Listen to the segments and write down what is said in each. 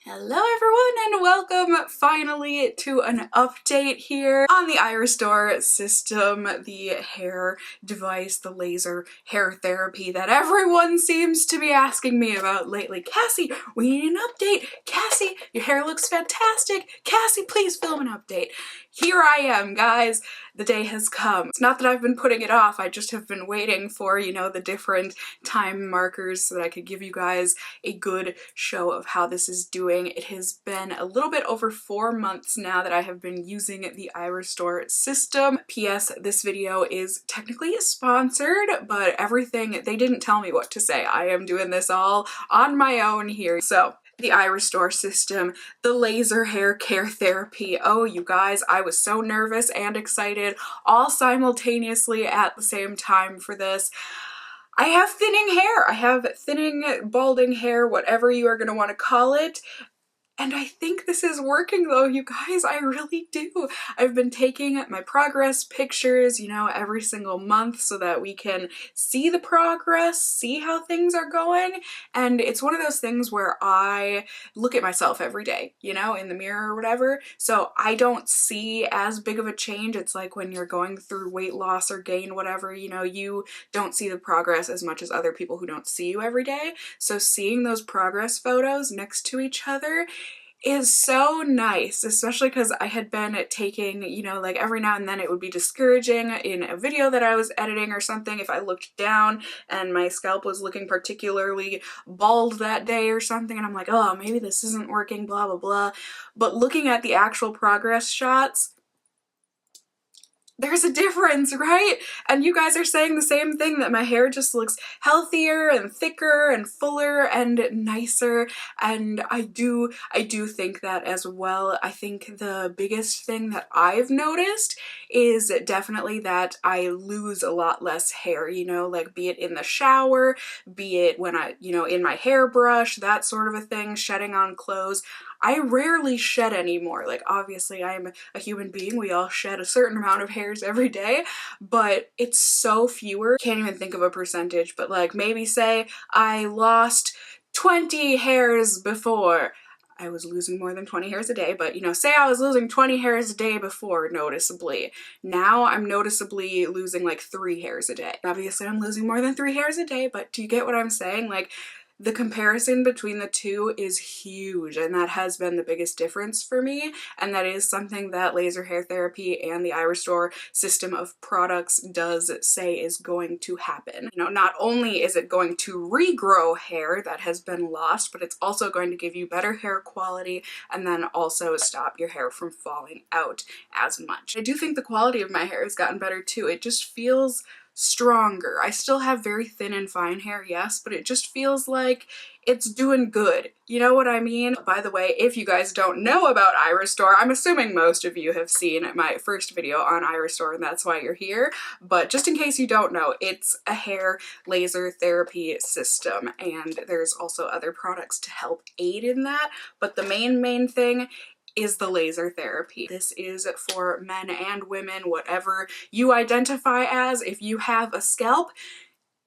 Hello everyone and welcome finally to an update here on the iRestore system, the hair device, the laser hair therapy that everyone seems to be asking me about lately. Cassie, we need an update. Cassie, your hair looks fantastic. Cassie, please film an update. Here I am, guys. The day has come. It's not that I've been putting it off, I just have been waiting for, the different time markers so that I could give you guys a good show of how this is doing. It has been a little bit over 4 months now that I have been using the iRestore system. P.S. This video is technically sponsored, but they didn't tell me what to say. I am doing this all on my own here. So, the iRestore system, the laser hair care therapy. Oh, you guys, I was so nervous and excited all simultaneously at the same time for this. I have thinning hair. I have thinning, balding hair, whatever you are going to want to call it. And I think this is working though, you guys, I really do. I've been taking my progress pictures, every single month so that we can see the progress, see how things are going. And it's one of those things where I look at myself every day, in the mirror or whatever. So I don't see as big of a change. It's like when you're going through weight loss or gain, whatever, you don't see the progress as much as other people who don't see you every day. So seeing those progress photos next to each other is so nice, especially because I had been taking, like every now and then it would be discouraging in a video that I was editing or something if I looked down and my scalp was looking particularly bald that day or something and I'm like, oh, maybe this isn't working, blah, blah, blah. But looking at the actual progress shots, there's a difference, right? And you guys are saying the same thing, that my hair just looks healthier and thicker and fuller and nicer, and I do think that as well. I think the biggest thing that I've noticed is definitely that I lose a lot less hair, like be it in the shower, be it when I, in my hairbrush, that sort of a thing, shedding on clothes. I rarely shed anymore. Like, obviously I'm a human being, we all shed a certain amount of hairs every day, but it's so fewer. Can't even think of a percentage, but like maybe say I lost 20 hairs before. I was losing more than 20 hairs a day, but say I was losing 20 hairs a day before noticeably. Now I'm noticeably losing like 3 hairs a day. Obviously I'm losing more than 3 hairs a day, but do you get what I'm saying? Like, the comparison between the two is huge, and that has been the biggest difference for me, and that is something that laser hair therapy and the iRestore system of products does say is going to happen. Not only is it going to regrow hair that has been lost, but it's also going to give you better hair quality and then also stop your hair from falling out as much. I do think the quality of my hair has gotten better too. It just feels stronger. I still have very thin and fine hair, yes, but it just feels like it's doing good. You know what I mean? By the way, if you guys don't know about iRestore, I'm assuming most of you have seen my first video on iRestore and that's why you're here, but just in case you don't know, it's a hair laser therapy system and there's also other products to help aid in that, but the main thing is the laser therapy. This is for men and women, whatever you identify as. If you have a scalp,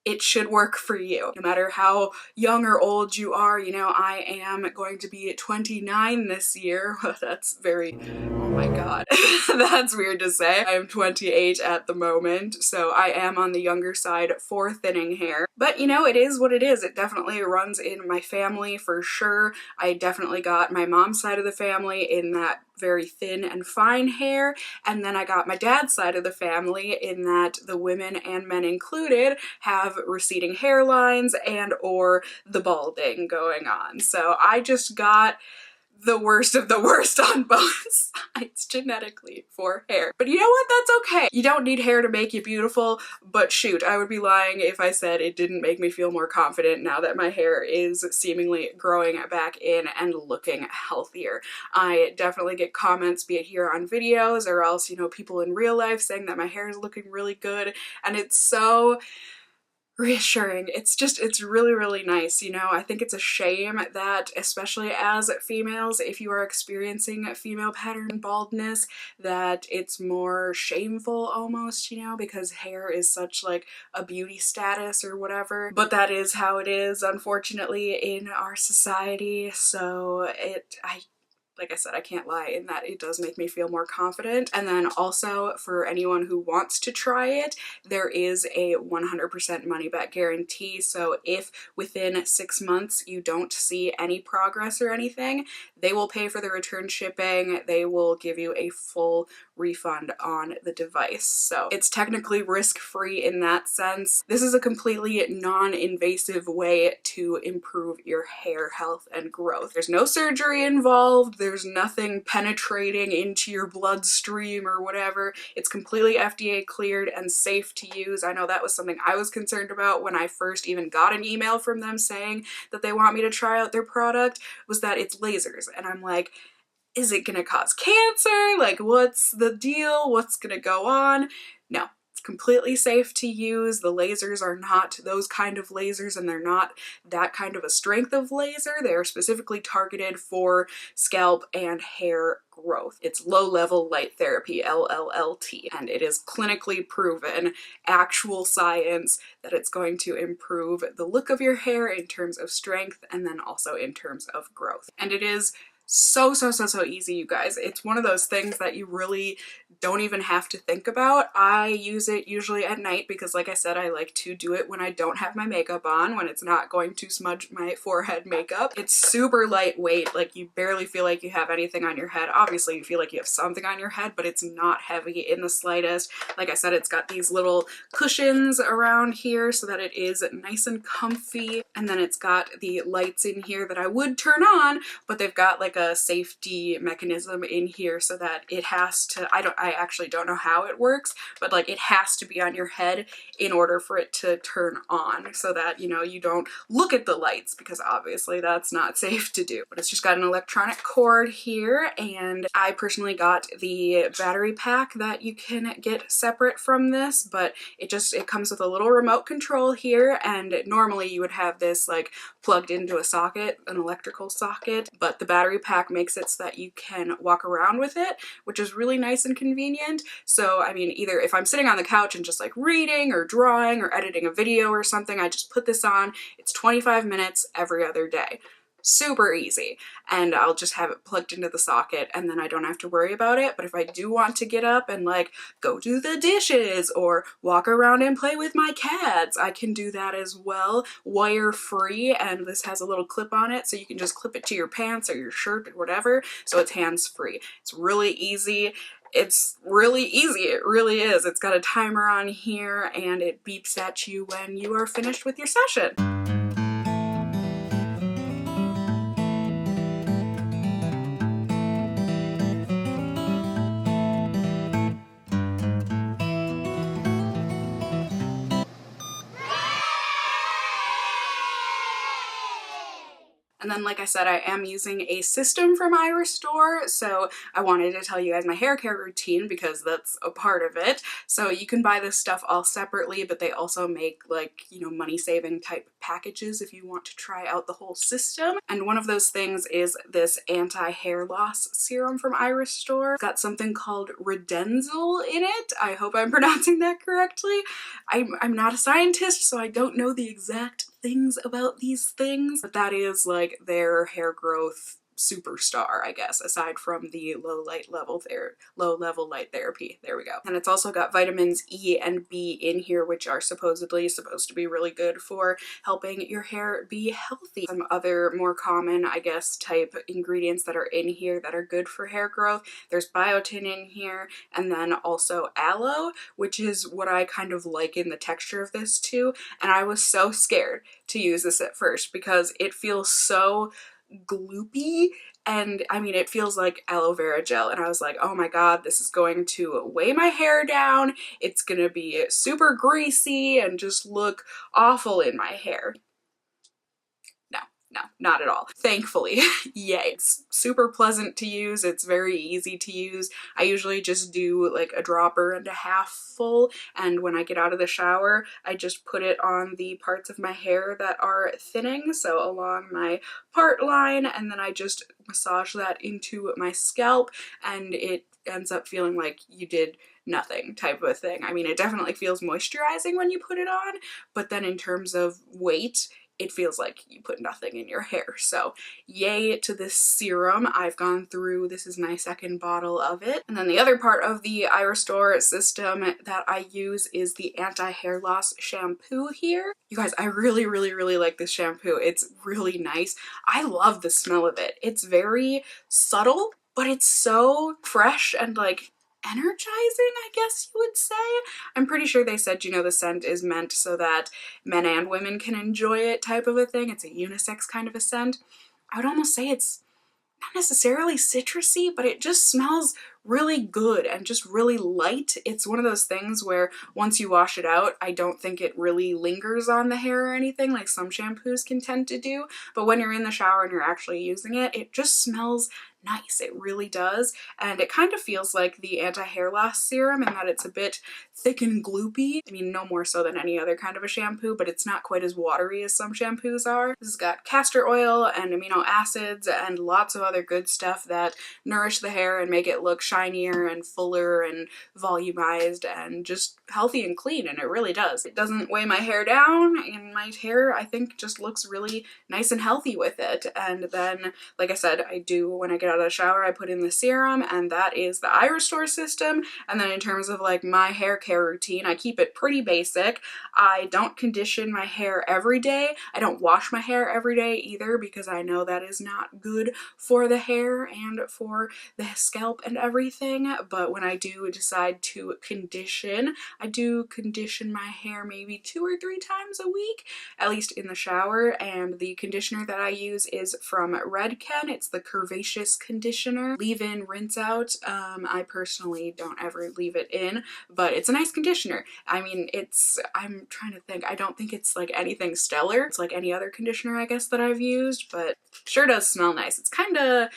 it should work for you. No matter how young or old you are, I am going to be 29 this year. That's very, oh my god, that's weird to say. I am 28 at the moment, so I am on the younger side for thinning hair. But it is what it is. It definitely runs in my family for sure. I definitely got my mom's side of the family in that very thin and fine hair, and then I got my dad's side of the family in that the women and men included have receding hairlines and or the balding going on. So I just got the worst of the worst on both sides genetically for hair. But you know what? That's okay. You don't need hair to make you beautiful, but shoot, I would be lying if I said it didn't make me feel more confident now that my hair is seemingly growing back in and looking healthier. I definitely get comments, be it here on videos or else, people in real life saying that my hair is looking really good, and it's so reassuring. It's really, really nice, you know. I think it's a shame that, especially as females, if you are experiencing female pattern baldness, that it's more shameful almost, you know, because hair is such like a beauty status or whatever. But that is how it is, unfortunately, in our society. So like I said, I can't lie in that it does make me feel more confident. And then also, for anyone who wants to try it, there is a 100% money back guarantee. So if within 6 months you don't see any progress or anything, they will pay for the return shipping. They will give you a full refund on the device. So it's technically risk-free in that sense. This is a completely non-invasive way to improve your hair health and growth. There's no surgery involved. There's nothing penetrating into your bloodstream or whatever. It's completely FDA cleared and safe to use. I know that was something I was concerned about when I first even got an email from them saying that they want me to try out their product, was that it's lasers. And I'm like, is it gonna cause cancer? Like, what's the deal? What's gonna go on? No, it's completely safe to use. The lasers are not those kind of lasers, and they're not that kind of a strength of laser. They are specifically targeted for scalp and hair growth. It's low-level light therapy, LLLT, and it is clinically proven, actual science, that it's going to improve the look of your hair in terms of strength and then also in terms of growth. And it is so easy, you guys. It's one of those things that you really don't even have to think about. I use it usually at night because, like I said, I like to do it when I don't have my makeup on, when it's not going to smudge my forehead makeup. It's super lightweight, like you barely feel like you have anything on your head. Obviously you feel like you have something on your head, but it's not heavy in the slightest. Like I said, it's got these little cushions around here so that it is nice and comfy, and then it's got the lights in here that I would turn on, but they've got like a safety mechanism in here so that it has to, I actually don't know how it works, but like it has to be on your head in order for it to turn on, so that, you know, you don't look at the lights, because obviously that's not safe to do. But it's just got an electronic cord here, and I personally got the battery pack that you can get separate from this, but it comes with a little remote control here, and normally you would have this like plugged into a socket, an electrical socket, but the battery pack makes it so that you can walk around with it, which is really nice and convenient. So I mean, either if I'm sitting on the couch and just like reading or drawing or editing a video or something, I just put this on. It's 25 minutes every other day. Super easy, and I'll just have it plugged into the socket, and then I don't have to worry about it. But if I do want to get up and like go do the dishes or walk around and play with my cats, I can do that as well, wire free. And this has a little clip on it, so you can just clip it to your pants or your shirt or whatever, so it's hands free. It's really easy. It's really easy, it really is. It's got a timer on here, and it beeps at you when you are finished with your session. And then, like I said, I am using a system from iRestore, so I wanted to tell you guys my hair care routine because that's a part of it. So you can buy this stuff all separately, but they also make, like, you know, money-saving type packages if you want to try out the whole system. And one of those things is this anti-hair loss serum from iRestore. It's got something called Redenzil in it. I hope I'm pronouncing that correctly. I'm not a scientist, so I don't know the exact things about these things, but that is like their hair growth superstar, I guess, aside from the low level light therapy. There we go. And it's also got vitamins E and B in here, which are supposedly supposed to be really good for helping your hair be healthy. Some other more common, I guess, type ingredients that are in here that are good for hair growth. There's biotin in here, and then also aloe, which is what I kind of liken the texture of this to. And I was so scared to use this at first because it feels so gloopy, and I mean, it feels like aloe vera gel, and I was like, oh my god, this is going to weigh my hair down, it's gonna be super greasy and just look awful in my hair. No, not at all. Thankfully, yay. It's super pleasant to use. It's very easy to use. I usually just do like a dropper and a half full, and when I get out of the shower, I just put it on the parts of my hair that are thinning, so along my part line, and then I just massage that into my scalp, and it ends up feeling like you did nothing type of a thing. I mean, it definitely feels moisturizing when you put it on, but then in terms of weight, it feels like you put nothing in your hair. So yay to this serum. I've gone through, this is my second bottle of it. And then the other part of the iRestore system that I use is the anti-hair loss shampoo here. You guys, I really, really, really like this shampoo. It's really nice. I love the smell of it. It's very subtle, but it's so fresh and like energizing, I guess you would say. I'm pretty sure they said, you know, the scent is meant so that men and women can enjoy it type of a thing. It's a unisex kind of a scent. I would almost say it's not necessarily citrusy, but it just smells really good and just really light. It's one of those things where once you wash it out, I don't think it really lingers on the hair or anything like some shampoos can tend to do. But when you're in the shower and you're actually using it, it just smells nice. It really does. And it kind of feels like the anti-hair loss serum in that it's a bit thick and gloopy. I mean, no more so than any other kind of a shampoo, but it's not quite as watery as some shampoos are. This has got castor oil and amino acids and lots of other good stuff that nourish the hair and make it look shinier and fuller and volumized and just healthy and clean, and it really does. It doesn't weigh my hair down, and my hair, I think, just looks really nice and healthy with it. And then, like I said, I do, when I get out of the shower, I put in the serum, and that is the iRestore system. And then in terms of like my hair care routine, I keep it pretty basic. I don't condition my hair every day. I don't wash my hair every day either, because I know that is not good for the hair and for the scalp and everything. But when I do decide to condition, I do condition my hair maybe 2 or 3 times a week, at least in the shower. And the conditioner that I use is from Redken. It's the Curvaceous conditioner. Leave in, rinse out. I personally don't ever leave it in, but it's a nice conditioner. I mean, I'm trying to think, I don't think it's like anything stellar. It's like any other conditioner, I guess, that I've used, but sure does smell nice. It's kind of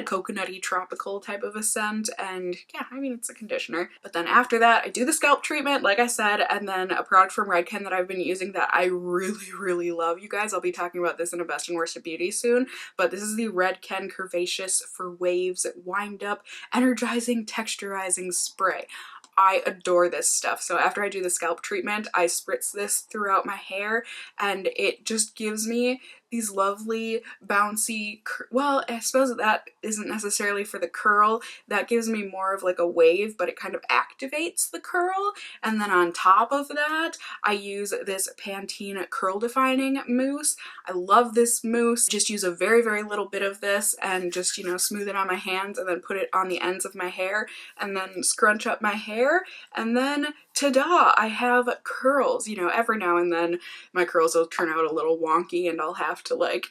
coconutty, tropical type of a scent, and yeah, I mean, it's a conditioner. But then after that, I do the scalp treatment, like I said, and then a product from Redken that I've been using that I really, really love, you guys. I'll be talking about this in a Best and Worst of Beauty soon, but this is the Redken Curvaceous for Waves Wind Up Energizing Texturizing Spray. I adore this stuff. So after I do the scalp treatment, I spritz this throughout my hair, and it just gives me these lovely bouncy, well, I suppose that isn't necessarily for the curl. That gives me more of like a wave, but it kind of activates the curl. And then on top of that, I use this Pantene Curl Defining Mousse. I love this mousse. Just use a very, very little bit of this and just, you know, smooth it on my hands and then put it on the ends of my hair and then scrunch up my hair, and then ta-da, I have curls. You know, every now and then my curls will turn out a little wonky and I'll have to like,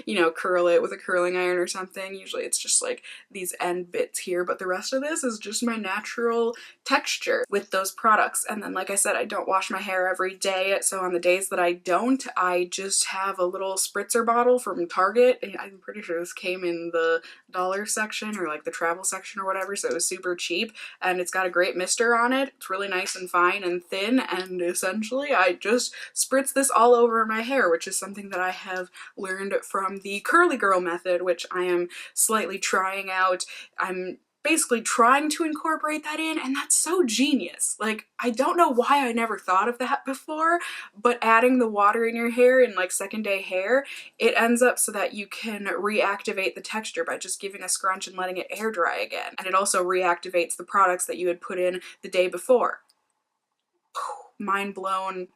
you know, curl it with a curling iron or something. Usually it's just like these end bits here, but the rest of this is just my natural texture with those products. And then, like I said, I don't wash my hair every day, so on the days that I don't, I just have a little spritzer bottle from Target. I'm pretty sure this came in the dollar section or like the travel section or whatever, so it was super cheap, and it's got a great mister on it. It's really nice and fine and thin, and essentially I just spritz this all over my hair, which is something that I have learned from the curly girl method, which I am slightly trying out. I'm basically trying to incorporate that in, and that's so genius. Like, I don't know why I never thought of that before, but adding the water in your hair in like second day hair, it ends up so that you can reactivate the texture by just giving a scrunch and letting it air dry again. And it also reactivates the products that you had put in the day before. Mind blown,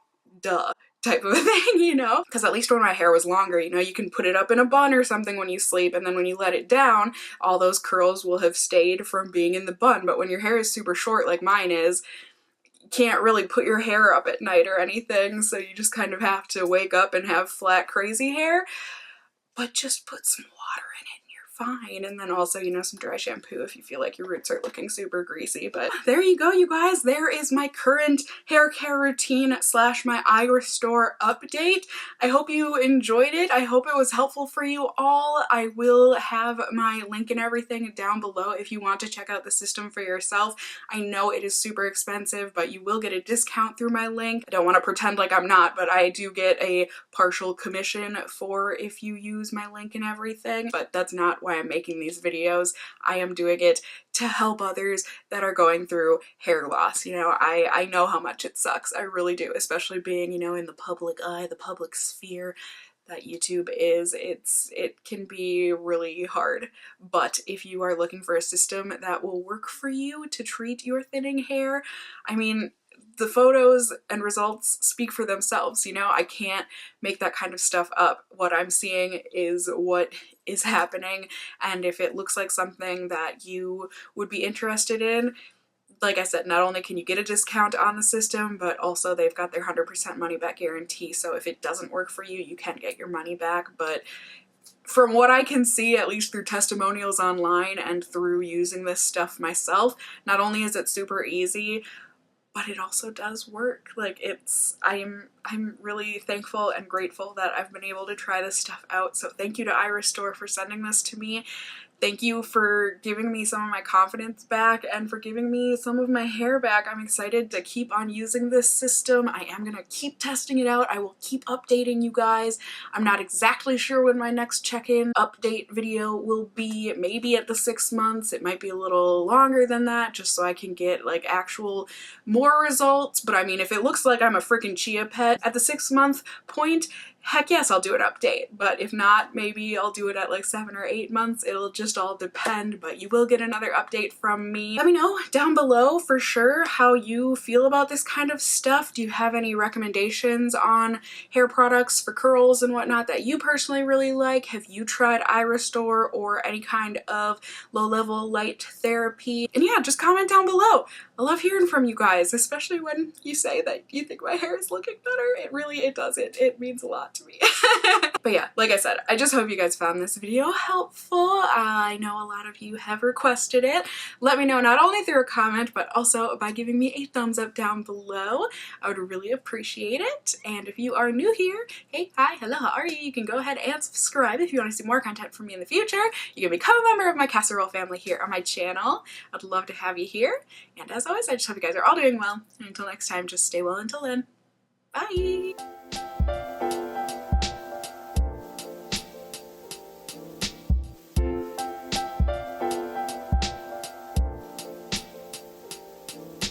duh type of a thing, you know? Because at least when my hair was longer, you know, you can put it up in a bun or something when you sleep, and then when you let it down, all those curls will have stayed from being in the bun. But when your hair is super short like mine is, you can't really put your hair up at night or anything, so you just kind of have to wake up and have flat crazy hair. But just put some water in it and you're fine. And then also, you know, some dry shampoo if you feel like your roots are looking super greasy. But there you go, you guys. There is my current hair care routine slash my iRestore update. I hope you enjoyed it. I hope it was helpful for you all. I will have my link and everything down below if you want to check out the system for yourself. I know it is super expensive, but you will get a discount through my link. I don't want to pretend like I'm not, but I do get a partial commission for if you use my link and everything. But that's not why I'm making these videos. I am doing it to help others that are going through hair loss. You know, I know how much it sucks. I really do, especially being, you know, in the public eye, the public sphere that YouTube is. It can be really hard. But if you are looking for a system that will work for you to treat your thinning hair, I mean, the photos and results speak for themselves. You know, I can't make that kind of stuff up. What I'm seeing is what is happening, and if it looks like something that you would be interested in, like I said, not only can you get a discount on the system, but also they've got their 100% money back guarantee. So if it doesn't work for you, you can get your money back. But from what I can see, at least through testimonials online and through using this stuff myself, not only is it super easy, but it also does work. Like, I'm really thankful and grateful that I've been able to try this stuff out. So thank you to iRestore for sending this to me. Thank you for giving me some of my confidence back and for giving me some of my hair back. I'm excited to keep on using this system. I am gonna keep testing it out. I will keep updating you guys. I'm not exactly sure when my next check-in update video will be. Maybe at the 6 months. It might be a little longer than that, just so I can get like actual more results. But I mean, if it looks like I'm a freaking chia pet at the 6-month point, heck yes, I'll do an update. But if not, maybe I'll do it at like 7 or 8 months. It'll just all depend, but you will get another update from me. Let me know down below for sure how you feel about this kind of stuff. Do you have any recommendations on hair products for curls and whatnot that you personally really like? Have you tried iRestore or any kind of low-level light therapy? And yeah, just comment down below. I love hearing from you guys, especially when you say that you think my hair is looking better. It does. It means a lot to me. But yeah, like I said, I just hope you guys found this video helpful. I know a lot of you have requested it. Let me know not only through a comment, but also by giving me a thumbs up down below. I would really appreciate it. And if you are new here, hey, hi, hello, how are you? You can go ahead and subscribe if you want to see more content from me in the future. You can become a member of my casserole family here on my channel. I'd love to have you here. And as always, I just hope you guys are all doing well. And until next time, just stay well until then. Bye!